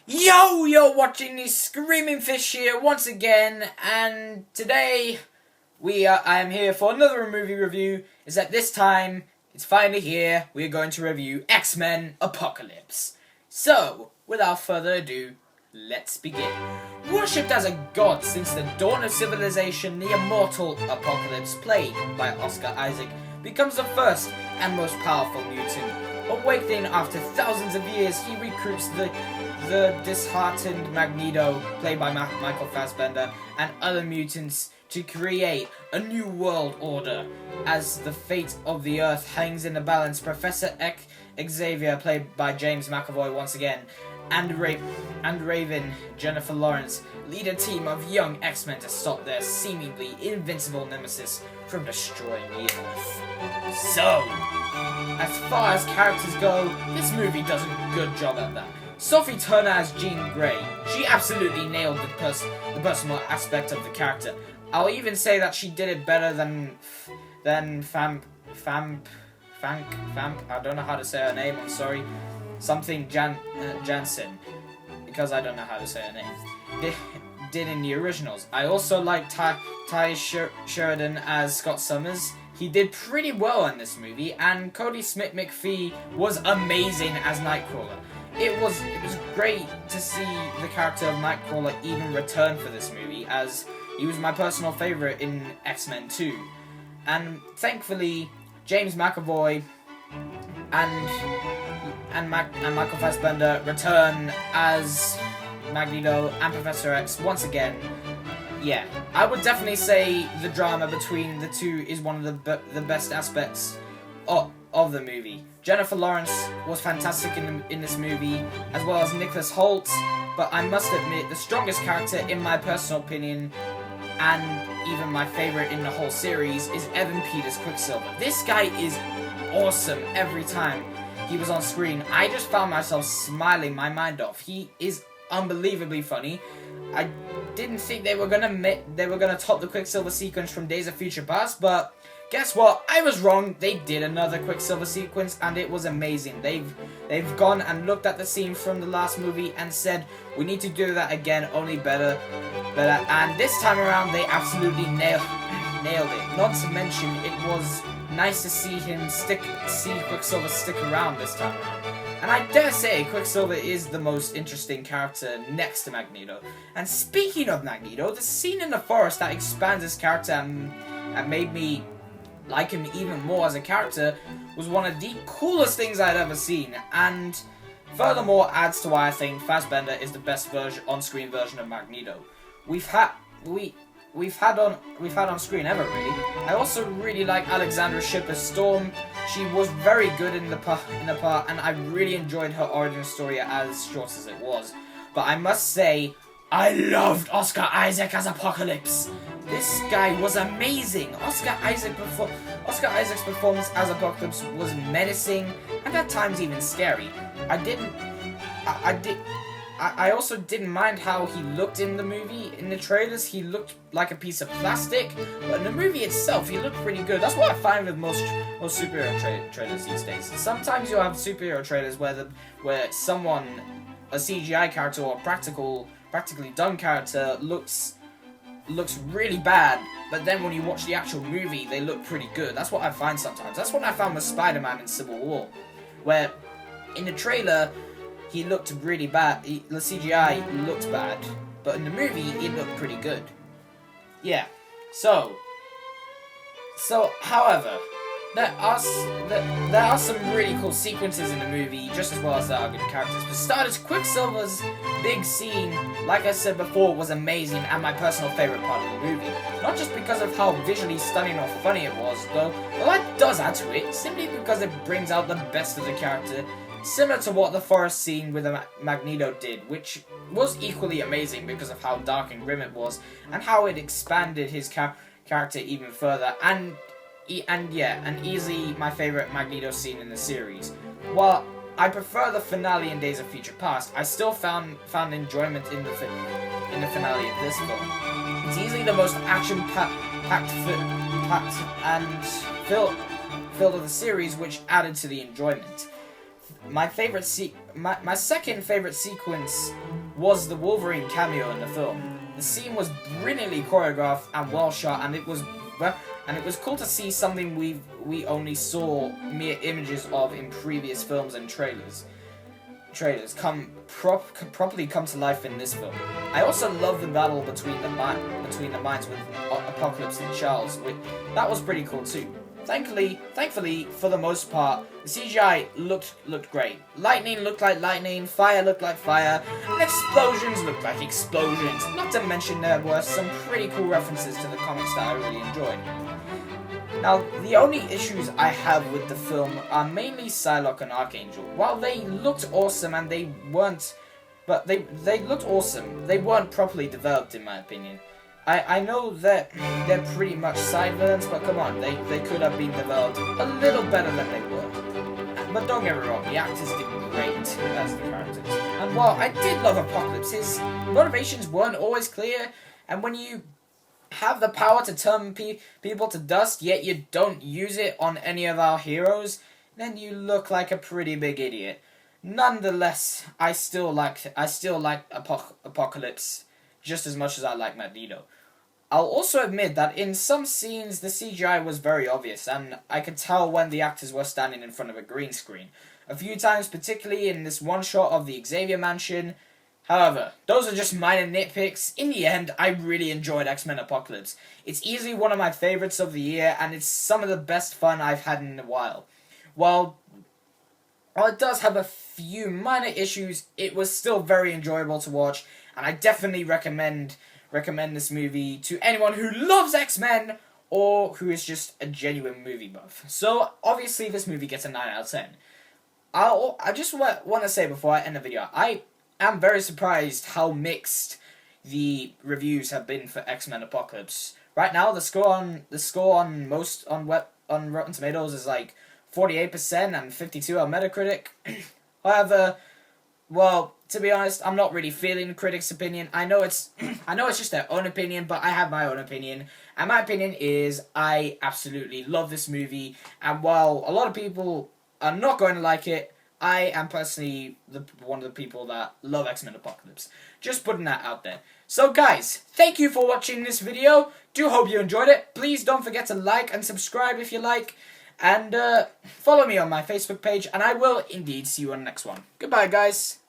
Yo, you're watching the Screaming Fish here once again, and today I am here for another movie review. Is that this time it's finally here. We are going to review X-Men Apocalypse. So, without further ado, let's begin. Worshipped as a god since the dawn of civilization, the immortal Apocalypse, played by Oscar Isaac, becomes the first and most powerful mutant. Awakening after thousands of years, he recruits the disheartened Magneto, played by Michael Fassbender, and other mutants to create a new world order. As the fate of the Earth hangs in the balance, Professor Xavier, played by James McAvoy once again, and Raven, Jennifer Lawrence, lead a team of young X-Men to stop their seemingly invincible nemesis from destroying the Earth. So, as far as characters go, this movie does a good job at that. Sophie Turner as Jean Grey. She absolutely nailed the personal aspect of the character. I'll even say that she did it better than Famp. I don't know how to say her name. I'm sorry. Something Jansen, because I don't know how to say her name. Did in the originals. I also like Ty Sheridan as Scott Summers. He did pretty well in this movie, and Cody Smith-McPhee was amazing as Nightcrawler. It was great to see the character of Nightcrawler even return for this movie, as he was my personal favorite in X-Men 2. And thankfully, James McAvoy and Michael Fassbender return as Magneto and Professor X once again. Yeah, I would definitely say the drama between the two is one of the best aspects of the movie. Jennifer Lawrence was fantastic in this movie, as well as Nicholas Hoult, but I must admit, the strongest character in my personal opinion, and even my favorite in the whole series, is Evan Peters Quicksilver. This guy is awesome every time he was on screen. I just found myself smiling my mind off. He is unbelievably funny. I didn't think they were gonna top the Quicksilver sequence from Days of Future Past, but guess what? I was wrong. They did another Quicksilver sequence, and it was amazing. They've gone and looked at the scene from the last movie and said, we need to do that again, only better. And this time around, they absolutely nailed it. Not to mention, it was nice to see Quicksilver stick around this time around. And I dare say, Quicksilver is the most interesting character next to Magneto. And speaking of Magneto, the scene in the forest that expands his character and made me like him even more as a character was one of the coolest things I'd ever seen, and furthermore adds to why I think Fassbender is the best on-screen version of Magneto we've had on screen ever, really. I also really like Alexandra Shipp as Storm. She was very good in the part, and I really enjoyed her origin story, as short as it was. But I must say, I loved Oscar Isaac as Apocalypse. This guy was amazing. Oscar Isaac's performance as Apocalypse was menacing and at times even scary. I also didn't mind how he looked in the movie. In the trailers, he looked like a piece of plastic, but in the movie itself, he looked pretty good. That's what I find with most superhero trailers these days. Sometimes you'll have superhero trailers where someone, a CGI character or a practically done character looks really bad, but then when you watch the actual movie, they look pretty good. That's what I find sometimes. That's what I found with Spider-Man in Civil War, where in the trailer, he looked really bad. The CGI looked bad, but in the movie, it looked pretty good. Yeah. So, however, there are some really cool sequences in the movie, just as well as there are good characters. For starters, Quicksilver's big scene, like I said before, was amazing and my personal favorite part of the movie. Not just because of how visually stunning or funny it was, though that does add to it, simply because it brings out the best of the character, similar to what the forest scene with Magneto did, which was equally amazing because of how dark and grim it was, and how it expanded his character even further, and easily my favorite Magneto scene in the series. While I prefer the finale in Days of Future Past, I still found enjoyment in the finale of this film. It's easily the most action-packed and filled of the series, which added to the enjoyment. My favorite my second favorite sequence was the Wolverine cameo in the film. The scene was brilliantly choreographed and well shot, and it was cool to see something we only saw mere images of in previous films and trailers properly come to life in this film. I also love the battle between the minds with Apocalypse and Charles. That was pretty cool too. Thankfully, for the most part, the CGI looked great. Lightning looked like lightning, fire looked like fire, and explosions looked like explosions. Not to mention there were some pretty cool references to the comics that I really enjoyed. Now, the only issues I have with the film are mainly Psylocke and Archangel. While they looked awesome and they weren't properly developed in my opinion. I know that they're pretty much side villains, but come on, they could have been developed a little better than they were. But don't get me wrong, the actors did great as the characters. And while I did love Apocalypse, his motivations weren't always clear, and when you have the power to turn people to dust, yet you don't use it on any of our heroes, then you look like a pretty big idiot. Nonetheless, I still like Apocalypse just as much as I like Magneto. I'll also admit that in some scenes the CGI was very obvious, and I could tell when the actors were standing in front of a green screen. A few times, particularly in this one shot of the Xavier Mansion. However, those are just minor nitpicks. In the end, I really enjoyed X-Men Apocalypse. It's easily one of my favorites of the year, and it's some of the best fun I've had in a while. While it does have a few minor issues, it was still very enjoyable to watch, and I definitely recommend this movie to anyone who loves X-Men or who is just a genuine movie buff. So, obviously, this movie gets a 9 out of 10. I just want to say before I end the video, I am very surprised how mixed the reviews have been for X-Men Apocalypse. Right now, the score on Rotten Tomatoes is like 48% and 52 on Metacritic. However, well, to be honest, I'm not really feeling the critics' opinion. I know it's just their own opinion, but I have my own opinion. And my opinion is I absolutely love this movie. And while a lot of people are not going to like it, I am personally one of the people that love X-Men Apocalypse. Just putting that out there. So guys, thank you for watching this video. Do hope you enjoyed it. Please don't forget to like and subscribe if you like. And follow me on my Facebook page. And I will indeed see you on the next one. Goodbye, guys.